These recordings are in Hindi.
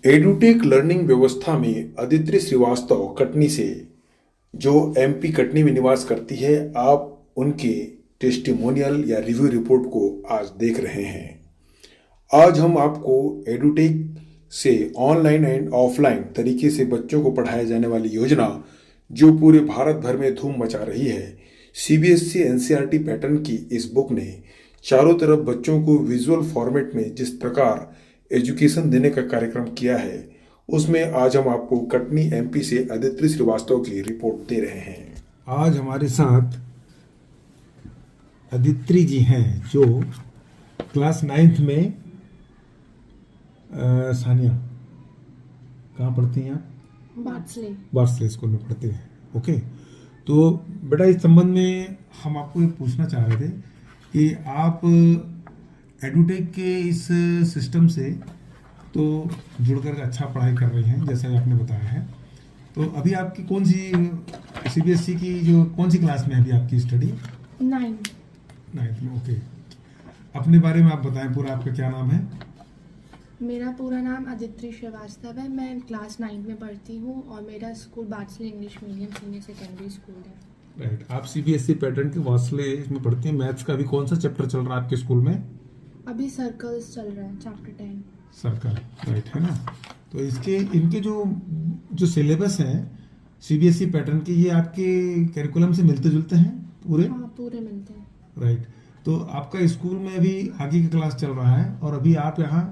एडुटेक लर्निंग व्यवस्था में अदिति श्रीवास्तव कटनी से, जो एमपी कटनी में निवास करती है, आप उनके टेस्टिमोनियल या रिव्यू रिपोर्ट को आज देख रहे हैं। आज हम आपको एडुटेक से ऑनलाइन एंड ऑफलाइन तरीके से बच्चों को पढ़ाया जाने वाली योजना, जो पूरे भारत भर में धूम मचा रही है, सीबीएसई एनसीईआरटी पैटर्न की इस बुक ने चारों तरफ बच्चों को विजुअल फॉर्मेट में जिस प्रकार एजुकेशन देने का कार्यक्रम किया है, उसमें आज हम आपको कटनी एमपी से अदिति श्रीवास्तव की रिपोर्ट दे रहे हैं। आज हमारे साथ अदिति जी हैं, जो क्लास 9th में सानिया कहाँ पढ़ती हैं आप? बार्सले स्कूल में पढ़ते हैं। ओके, तो बेटा इस संबंध में हम आपको ये पूछना चाह रहे थे कि आप एडुटेक के इस सिस्टम से तो जुड़कर अच्छा पढ़ाई कर रही हैं, जैसा आपने बताया है। तो अभी आपकी कौन सी सीबीएसई की जो कौन सी क्लास में है अभी आपकी स्टडी? 9th में। ओके, अपने बारे में आप बताएं, पूरा आपका क्या नाम है? मेरा पूरा नाम अदिति श्रीवास्तव है। मैं क्लास 9 में पढ़ती हूँ और मेरा school Barsley English medium senior secondary school है। राइट, आप सीबीएसई पैटर्न के बार्सले में पढ़ती हैं। मैथ्स का अभी कौन सा चैप्टर चल रहा है आपके स्कूल में? अभी सर्कल्स चल रहा है, चैप्टर 10 सर्कल। राइट, है ना। तो इनके जो सिलेबस हैं सीबीएसई पैटर्न के, ये आपके करिकुलम से मिलते जुलते हैं पूरे? हाँ, पूरे मिलते हैं। राइट, तो आपका स्कूल में अभी आगे का क्लास चल रहा है और अभी आप यहाँ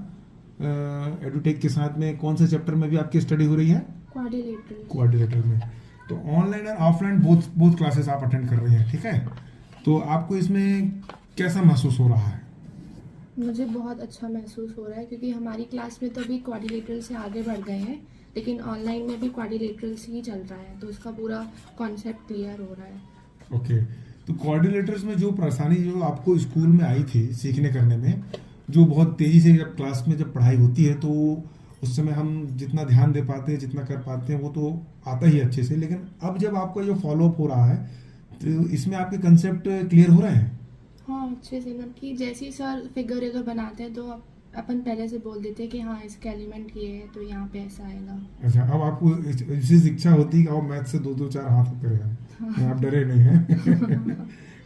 एडुटेक के साथ में कौन से चैप्टर में भी आपकी स्टडी हो रही है? क्वाड्रिलेटरल में। तो ऑनलाइन और ऑफलाइन बोथ क्लासेस आप अटेंड कर रही हैं, ठीक है। तो आपको इसमें कैसा महसूस हो रहा है? मुझे बहुत अच्छा महसूस हो रहा है, क्योंकि हमारी क्लास में तो अभी क्वाड्रिलेटरल से आगे बढ़ गए हैं, लेकिन ऑनलाइन में भी क्वाड्रिलेटरल से ही चल रहा है, तो उसका पूरा कॉन्सेप्ट क्लियर हो रहा है। ओके, तो कोऑर्डिनेटर्स में जो परेशानी जो आपको स्कूल में आई थी सीखने करने में, जो बहुत तेज़ी से जब क्लास में जब पढ़ाई होती है तो उस समय हम जितना ध्यान दे पाते हैं, जितना कर पाते हैं, वो तो आता ही अच्छे से, लेकिन अब जब आपका जो फॉलोअप हो रहा है तो इसमें आपके कंसेप्ट क्लियर हो रहे हैं? हाँ, अच्छे से। मतलब कि जैसे ही सर फिगर अगर बनाते हैं तो अपन पहले से बोल देते हैं कि हाँ, इसका एलिमेंट ये है तो यहाँ पे ऐसा आएगा। अच्छा, अब आपको इसी इच्छा होती है कि आप मैथ से 2-4 हाथ करें, आप डरे नहीं हैं?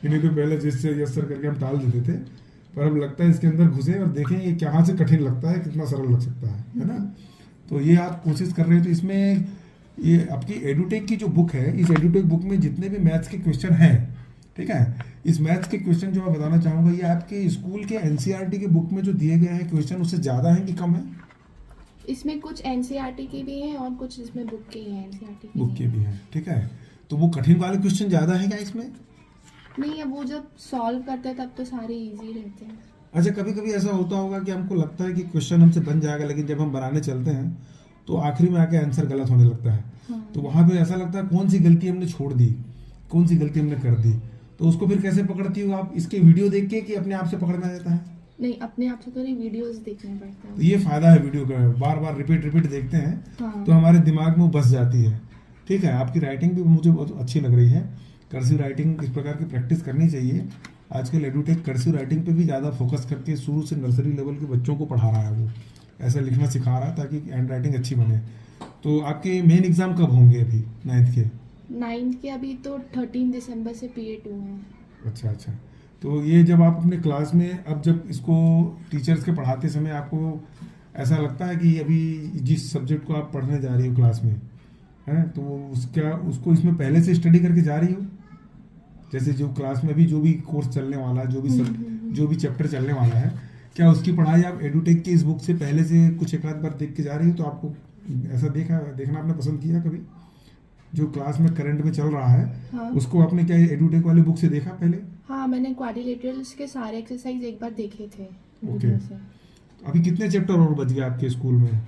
इन्हीं को पहले जिससे यस सर करके हम टाल देते थे, पर अब लगता है इसके अंदर घुसे और देखें ये कहाँ से कठिन लगता है, कितना सरल लग सकता है ना। तो ये आप कोशिश कर रहे हो। तो इसमें ये आपकी एडुटेक की जो बुक है, इस एडुटेक बुक में जितने भी मैथ्स के क्वेश्चन हैं, ठीक है, इस मैथ्स के क्वेश्चन जो मैं बताना चाहूँगा, ये आपके स्कूल के एनसीईआरटी के बुक में जो दिए गए हैं क्वेश्चन, उससे ज़्यादा है कि कम है? इसमें कुछ एनसीईआरटी की भी हैं और कुछ इसमें बुक की हैं, एनसीईआरटी की बुक के भी हैं, ठीक है। तो वो कठिन वाले क्वेश्चन ज़्यादा है क्या इसमें? नहीं, अब वो जब सॉल्व करते हैं तब तो सारे इजी रहते हैं। अच्छा, कभी कभी ऐसा होता होगा कि हमको लगता है कि क्वेश्चन हमसे बन जाएगा, लेकिन जब हम बनाने चलते हैं तो आखिरी में आके आंसर गलत होने लगता है। हाँ। तो वहाँ पे ऐसा लगता है कौन सी गलती हमने छोड़ दी, कौन सी गलती हमने कर दी। तो उसको फिर कैसे पकड़ती हो आप? इसके वीडियो देख के कि अपने आप से पकड़ में आ जाता है? नहीं, अपने आप से तो नहीं, वीडियोस देखने पड़ते हैं। तो ये फायदा है वीडियो का, बार बार रिपीट देखते हैं। हाँ। तो हमारे दिमाग में वो बस जाती है, ठीक है। आपकी राइटिंग भी मुझे बहुत अच्छी लग रही है। कर्सिव राइटिंग इस प्रकार की प्रैक्टिस करनी चाहिए। आजकल एडुटेक कर्सिव राइटिंग पे भी ज़्यादा फोकस करके शुरू से नर्सरी लेवल के बच्चों को पढ़ा रहा है, वो ऐसा लिखना सिखा रहा है ताकि हैंड राइटिंग अच्छी बने। तो आपके मेन एग्जाम कब होंगे अभी 9th के? अभी तो 13 दिसंबर से PA2 है। अच्छा, तो ये जब आप अपने क्लास में, अब जब इसको टीचर्स के पढ़ाते समय आपको ऐसा लगता है कि अभी जिस सब्जेक्ट को आप पढ़ने जा रही हो क्लास में, है, तो उसको इसमें पहले से स्टडी करके जा रही हो? जैसे जो क्लास में भी जो भी कोर्स चलने वाला है, जो भी चैप्टर चलने वाला है, क्या उसकी पढ़ाई आप एडुटेक की इस बुक से पहले से कुछ एक आध बार देख के जा रही हो? तो आपको ऐसा देखना आपने पसंद किया कभी, जो क्लास में करंट में चल रहा है? हाँ। उसको आपने क्या एडुटेक वाली बुक से देखा पहले? हाँ, मैंने क्वाड्रिलेटरल्स के सारे एक्सरसाइज एक बार देखे थे ओके। वीडियो से। अभी कितने चैप्टर और बच गए आपके स्कूल में?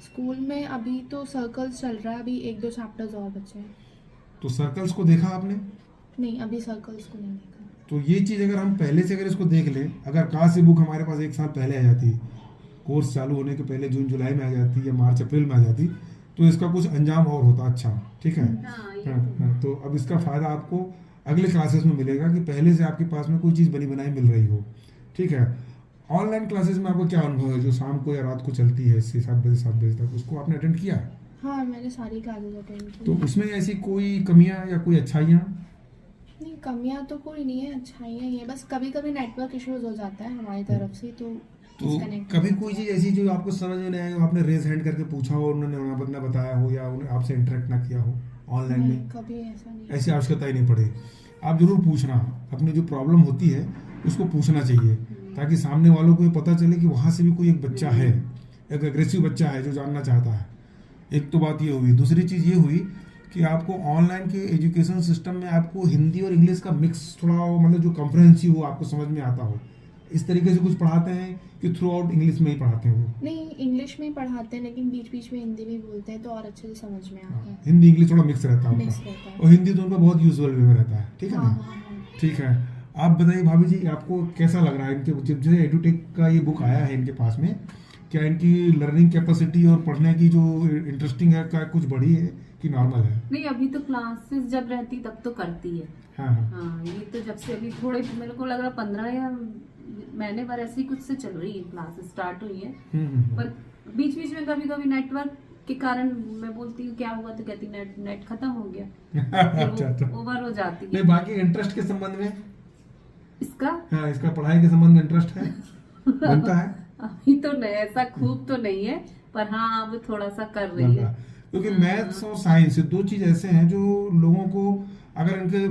स्कूल में अभी तो सर्कल्स चल रहा है, अभी 1-2 चैप्टर्स और बचे हैं। तो सर्कल्स को देखा आपने? नहीं, अभी सर्कल्स को नहीं देखा। तो ये चीज़ अगर हम पहले से अगर इसको देख लें, अगर काश ये बुक हमारे पास 1 साल पहले आ जाती, कोर्स चालू होने के पहले जून जुलाई में आ जाती या मार्च अप्रैल में आ जाती, तो इसका कुछ अंजाम और होता अच्छा, ठीक है। हाँ, तो अब इसका फ़ायदा आपको अगले क्लासेस में मिलेगा कि पहले से आपके पास में कोई चीज़ बनी बनाई मिल रही हो, ठीक है। ऑनलाइन क्लासेस में आपको क्या अनुभव है, जो शाम को या रात को चलती है 7 बजे तक, उसको आपने अटेंड किया है? हाँ, मैंने सारी क्लासेस अटेंड तो की। उसमें ऐसी कोई कमियां या कोई अच्छाइयाँ? नहीं, कमियां तो कोई नहीं है, अच्छाइयाँ ही है, बस कभी कभी नेटवर्क इश्यूज हो जाता है हमारी तरफ से, तो तो डिस्कनेक्ट कभी कोई चीज़ ऐसी जो आपको समझ में नहीं आई हो, आपने रेज हैंड करके पूछा हो, उन्होंने ना बताया हो, या उन्हें आपसे इंटरेक्ट ना किया हो ऑनलाइन नहीं, में? कभी ऐसा नहीं। ऐसी आवश्यकता ही नहीं पड़े। आप जरूर पूछना, अपनी जो प्रॉब्लम होती है उसको पूछना चाहिए, ताकि सामने वालों को ये पता चले कि वहाँ से भी कोई एक बच्चा है, एक एग्रेसिव बच्चा है जो जानना चाहता है। एक तो बात ये हुई। दूसरी चीज़ ये हुई कि आपको ऑनलाइन के एजुकेशन सिस्टम में आपको हिंदी और इंग्लिश का मिक्स थोड़ा मतलब जो कॉम्प्रहेंसिव हो, आपको समझ में आता हो, इस तरीके से कुछ पढ़ाते हैं कि थ्रू आउट इंग्लिश में ही पढ़ाते हैं वो? नहीं, इंग्लिश में ही पढ़ाते हैं, लेकिन बीच बीच में हिंदी भी बोलते हैं, तो और अच्छे से समझ में आता है। हिंदी इंग्लिश थोड़ा मिक्स रहता है मिक्स उनका, रहता है। और हिंदी तो उनका बहुत यूजुअल वे में रहता है। ठीक है हाँ, ना? हाँ, हाँ। ठीक है। आप बताइए भाभी जी, आपको कैसा लग रहा है इनके जब जैसे एडुटेक का ये बुक आया है इनके पास में, क्या इनकी लर्निंग कैपेसिटी और पढ़ने की जो इंटरेस्टिंग है क्या कुछ बढ़ी है कि नॉर्मल है? नहीं, अभी तो क्लासेस जब रहती तब तो करती है। हाँ हाँ। हाँ, ये तो जब से अभी थोड़े मेरे को लग रहा 15 या महीने भर ऐसे ही कुछ से चल रही है, क्लासेस स्टार्ट हुई है। पर बीच बीच में कभी कभी नेटवर्क के कारण मैं बोलती हूँ क्या हुआ, तो कहती नेट खत्म हो गया, अच्छा। ओवर हो जाती नहीं, है। बाकी इंटरेस्ट के संबंध में इसका हाँ, इसका पढ़ाई के संबंध में इंटरेस्ट है, बनता है? अभी तो नहीं, ऐसा खूब तो नहीं है, पर हाँ अब थोड़ा सा कर रही बनता है। है। क्योंकि मैथ्स और साइंस दो चीज ऐसे हैं जो लोगों को, अगर इनके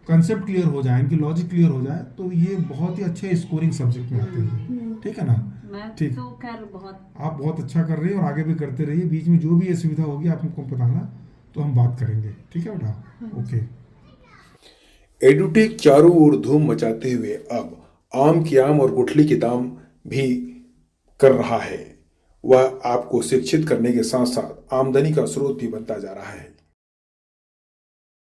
कंसेप्ट क्लियर हो जाए, इनकी लॉजिक क्लियर हो जाए, तो ये बहुत ही अच्छे स्कोरिंग सब्जेक्ट में आते हैं। ठीक है ना? मैं ठीक। तो खैर बहुत आप बहुत अच्छा कर रही हैं और आगे भी करते रहिए। बीच में जो भी ये सुविधा होगी आप हमको बताना, तो हम बात करेंगे। ठीक है बेटा? ओके। एडुटेक चारों ओर धूम मचाते हुए अब आम की आम और गुठली की दाम भी कर रहा है। वह आपको शिक्षित करने के साथ साथ आमदनी का स्रोत भी बनता जा रहा है।